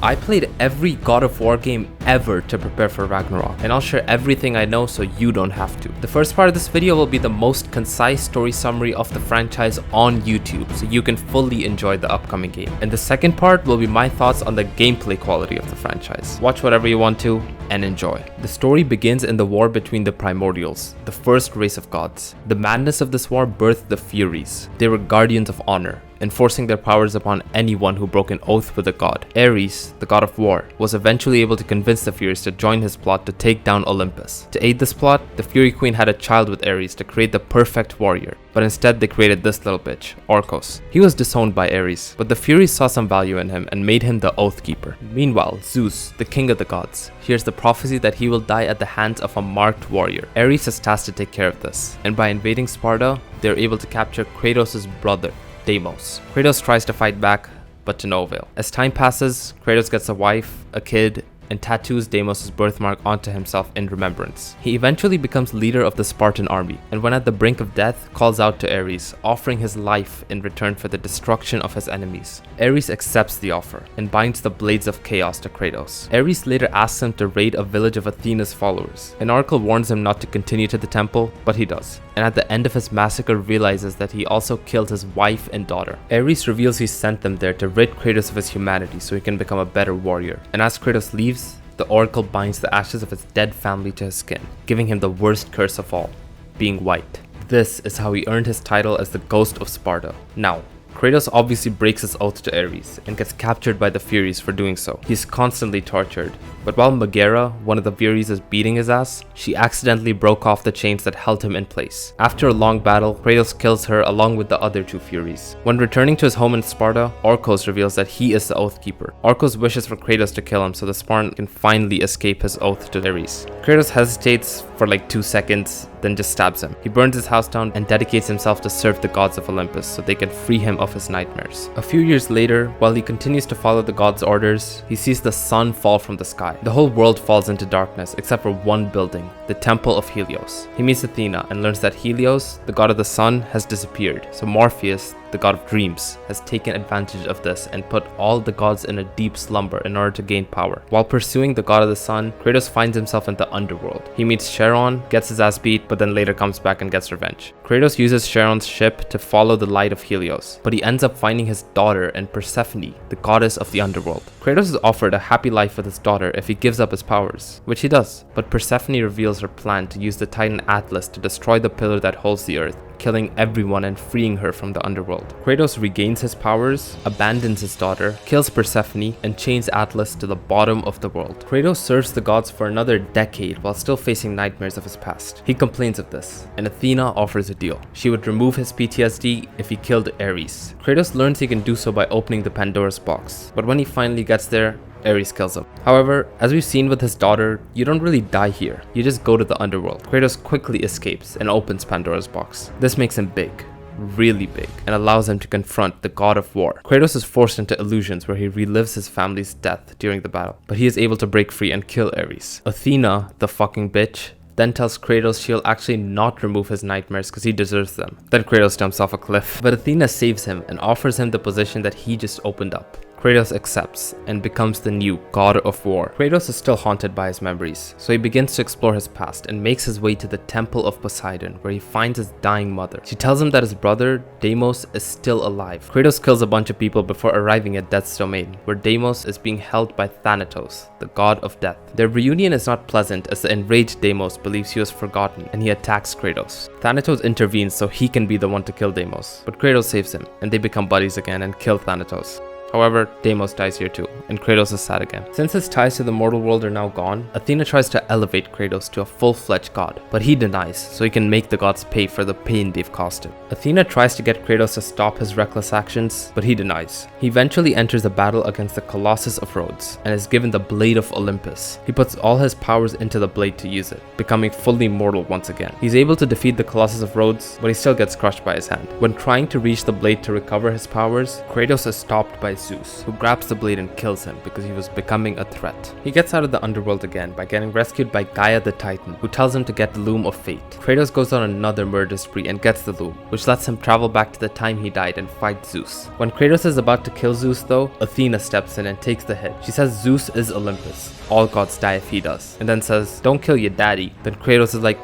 I played every God of War game ever to prepare for Ragnarok, and I'll share everything I know so you don't have to. The first part of this video will be the most concise story summary of the franchise on YouTube, so you can fully enjoy the upcoming game. And the second part will be my thoughts on the gameplay quality of the franchise. Watch whatever you want to, and enjoy. The story begins in the war between the Primordials, the first race of gods. The madness of this war birthed the Furies. They were guardians of honor, enforcing their powers upon anyone who broke an oath with a god. Ares, the god of war, was eventually able to convince the Furies to join his plot to take down Olympus. To aid this plot, the Fury Queen had a child with Ares to create the perfect warrior, but instead they created this little bitch, Orcos. He was disowned by Ares, but the Furies saw some value in him and made him the Oath Keeper. Meanwhile, Zeus, the king of the gods, hears the prophecy that he will die at the hands of a marked warrior. Ares is tasked to take care of this, and by invading Sparta, they are able to capture Kratos' brother, Deimos. Kratos tries to fight back, but to no avail. As time passes, Kratos gets a wife, a kid, and tattoos Deimos' birthmark onto himself in remembrance. He eventually becomes leader of the Spartan army, and when at the brink of death, calls out to Ares, offering his life in return for the destruction of his enemies. Ares accepts the offer, and binds the Blades of Chaos to Kratos. Ares later asks him to raid a village of Athena's followers. An oracle warns him not to continue to the temple, but he does, and at the end of his massacre realizes that he also killed his wife and daughter. Ares reveals he sent them there to rid Kratos of his humanity so he can become a better warrior, and as Kratos leaves, the oracle binds the ashes of his dead family to his skin, giving him the worst curse of all, being white. This is how he earned his title as the Ghost of Sparta. Now, Kratos obviously breaks his oath to Ares and gets captured by the Furies for doing so. He's constantly tortured, but while Megara, one of the Furies, is beating his ass, she accidentally broke off the chains that held him in place. After a long battle, Kratos kills her along with the other two Furies. When returning to his home in Sparta, Orcos reveals that he is the Oath Keeper. Orcos wishes for Kratos to kill him so the Spartan can finally escape his oath to Ares. Kratos hesitates for like 2 seconds, then just stabs him. He burns his house down and dedicates himself to serve the gods of Olympus so they can free him of his nightmares. A few years later, while he continues to follow the gods' orders, he sees the sun fall from the sky. The whole world falls into darkness except for one building, the Temple of Helios. He meets Athena and learns that Helios, the god of the sun, has disappeared, so Morpheus, the god of dreams, has taken advantage of this and put all the gods in a deep slumber in order to gain power. While pursuing the god of the sun, Kratos finds himself in the underworld. He meets Charon, gets his ass beat, but then later comes back and gets revenge. Kratos uses Charon's ship to follow the light of Helios, but he ends up finding his daughter and Persephone, the goddess of the underworld. Kratos is offered a happy life with his daughter if he gives up his powers, which he does, but Persephone reveals her plan to use the Titan Atlas to destroy the pillar that holds the earth, killing everyone and freeing her from the underworld. Kratos regains his powers, abandons his daughter, kills Persephone, and chains Atlas to the bottom of the world. Kratos serves the gods for another decade while still facing nightmares of his past. He complains of this, and Athena offers a deal. She would remove his PTSD if he killed Ares. Kratos learns he can do so by opening the Pandora's box, but when he finally gets there, Ares kills him. However, as we've seen with his daughter, you don't really die here. You just go to the underworld. Kratos quickly escapes and opens Pandora's box. This makes him big, really big, and allows him to confront the god of war. Kratos is forced into illusions where he relives his family's death during the battle, but he is able to break free and kill Ares. Athena, the fucking bitch, then tells Kratos she'll actually not remove his nightmares because he deserves them. Then Kratos jumps off a cliff, but Athena saves him and offers him the position that he just opened up. Kratos accepts and becomes the new god of war. Kratos is still haunted by his memories, so he begins to explore his past and makes his way to the Temple of Poseidon, where he finds his dying mother. She tells him that his brother, Deimos, is still alive. Kratos kills a bunch of people before arriving at Death's domain, where Deimos is being held by Thanatos, the god of death. Their reunion is not pleasant as the enraged Deimos believes he was forgotten and he attacks Kratos. Thanatos intervenes so he can be the one to kill Deimos, but Kratos saves him and they become buddies again and kill Thanatos. However, Deimos dies here too, and Kratos is sad again. Since his ties to the mortal world are now gone, Athena tries to elevate Kratos to a full-fledged god, but he denies so he can make the gods pay for the pain they've caused him. Athena tries to get Kratos to stop his reckless actions, but he denies. He eventually enters a battle against the Colossus of Rhodes and is given the Blade of Olympus. He puts all his powers into the blade to use it, becoming fully mortal once again. He's able to defeat the Colossus of Rhodes, but he still gets crushed by his hand. When trying to reach the blade to recover his powers, Kratos is stopped by Zeus, who grabs the blade and kills him because he was becoming a threat. He gets out of the underworld again by getting rescued by Gaia the Titan, who tells him to get the Loom of Fate. Kratos goes on another murder spree and gets the Loom, which lets him travel back to the time he died and fight Zeus. When Kratos is about to kill Zeus though, Athena steps in and takes the hit. She says Zeus is Olympus. All gods die if he does. And then says, "Don't kill your daddy." Then Kratos is like...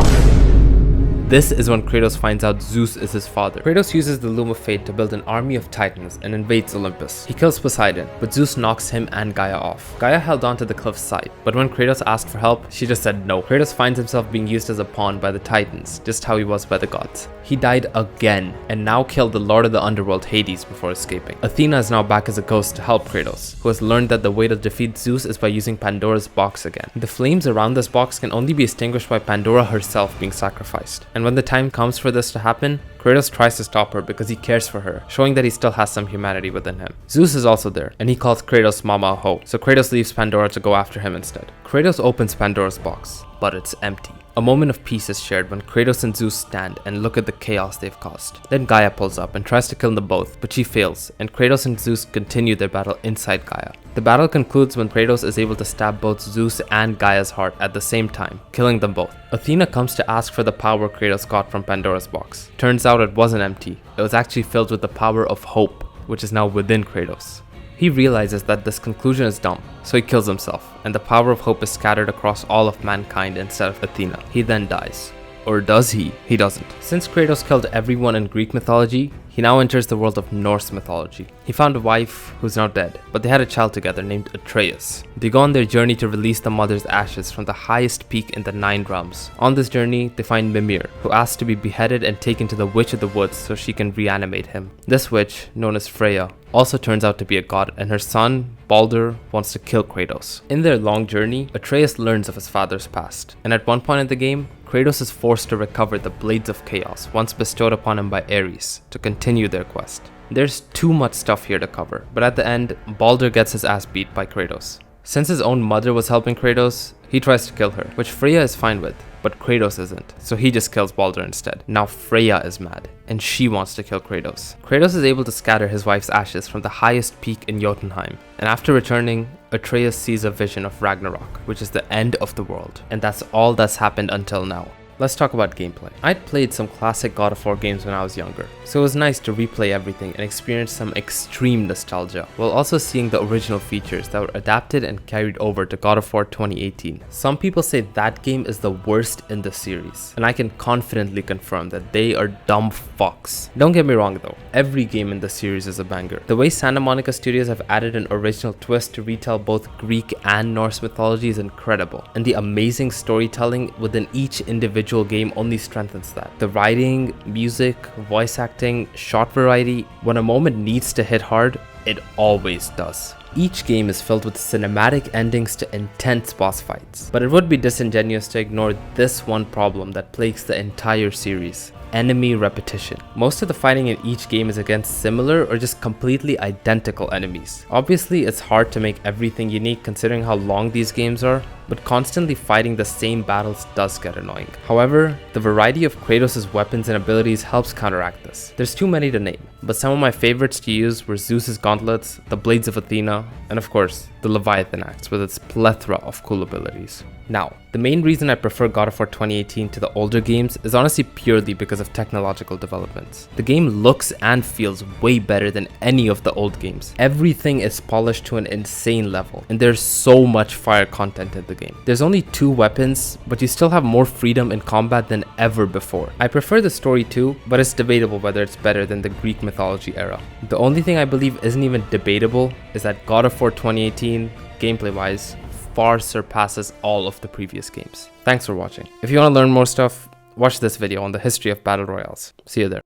This is when Kratos finds out Zeus is his father. Kratos uses the Loom of Fate to build an army of titans and invades Olympus. He kills Poseidon, but Zeus knocks him and Gaia off. Gaia held on to the cliff's side, but when Kratos asked for help, she just said no. Kratos finds himself being used as a pawn by the titans, just how he was by the gods. He died again, and now killed the Lord of the Underworld, Hades, before escaping. Athena is now back as a ghost to help Kratos, who has learned that the way to defeat Zeus is by using Pandora's box again. The flames around this box can only be extinguished by Pandora herself being sacrificed. And when the time comes for this to happen, Kratos tries to stop her because he cares for her, showing that he still has some humanity within him. Zeus is also there, and he calls Kratos Mama Ho, so Kratos leaves Pandora to go after him instead. Kratos opens Pandora's box, but it's empty. A moment of peace is shared when Kratos and Zeus stand and look at the chaos they've caused. Then Gaia pulls up and tries to kill them both, but she fails, and Kratos and Zeus continue their battle inside Gaia. The battle concludes when Kratos is able to stab both Zeus and Gaia's heart at the same time, killing them both. Athena comes to ask for the power Kratos got from Pandora's box. Turns out it wasn't empty, it was actually filled with the power of hope, which is now within Kratos. He realizes that this conclusion is dumb, so he kills himself, and the power of hope is scattered across all of mankind instead of Athena. He then dies. Or does he? He doesn't. Since Kratos killed everyone in Greek mythology, he now enters the world of Norse mythology. He found a wife who's now dead, but they had a child together named Atreus. They go on their journey to release the mother's ashes from the highest peak in the 9 realms. On this journey, they find Mimir, who asks to be beheaded and taken to the Witch of the Woods so she can reanimate him. This witch, known as Freya, also turns out to be a god, and her son, Baldur, wants to kill Kratos. In their long journey, Atreus learns of his father's past, and at one point in the game, Kratos is forced to recover the Blades of Chaos once bestowed upon him by Ares to continue their quest. There's too much stuff here to cover, but at the end, Baldur gets his ass beat by Kratos. Since his own mother was helping Kratos, he tries to kill her, which Freya is fine with, but Kratos isn't, so he just kills Baldur instead. Now Freya is mad, and she wants to kill Kratos. Kratos is able to scatter his wife's ashes from the highest peak in Jotunheim, and after returning, Atreus sees a vision of Ragnarok, which is the end of the world, and that's all that's happened until now. Let's talk about gameplay. I'd played some classic God of War games when I was younger, so it was nice to replay everything and experience some extreme nostalgia, while also seeing the original features that were adapted and carried over to God of War 2018. Some people say that game is the worst in the series, and I can confidently confirm that they are dumb fucks. Don't get me wrong though, every game in the series is a banger. The way Santa Monica Studios have added an original twist to retell both Greek and Norse mythology is incredible, and the amazing storytelling within each individual game only strengthens that. The writing, music, voice acting, shot variety, when a moment needs to hit hard, it always does. Each game is filled with cinematic endings to intense boss fights, but it would be disingenuous to ignore this one problem that plagues the entire series: enemy repetition. Most of the fighting in each game is against similar or just completely identical enemies. Obviously, it's hard to make everything unique considering how long these games are, but constantly fighting the same battles does get annoying. However, the variety of Kratos' weapons and abilities helps counteract this. There's too many to name, but some of my favorites to use were Zeus's gauntlets, the Blades of Athena, and of course, the Leviathan Axe with its plethora of cool abilities. Now, the main reason I prefer God of War 2018 to the older games is honestly purely because of technological developments. The game looks and feels way better than any of the old games. Everything is polished to an insane level, and there's so much fire content in the game. There's only 2 weapons, but you still have more freedom in combat than ever before. I prefer the story too, but it's debatable whether it's better than the Greek mythology era. The only thing I believe isn't even debatable is that God of War 2018, gameplay-wise, far surpasses all of the previous games. Thanks for watching. If you want to learn more stuff, watch this video on the history of battle royales. See you there.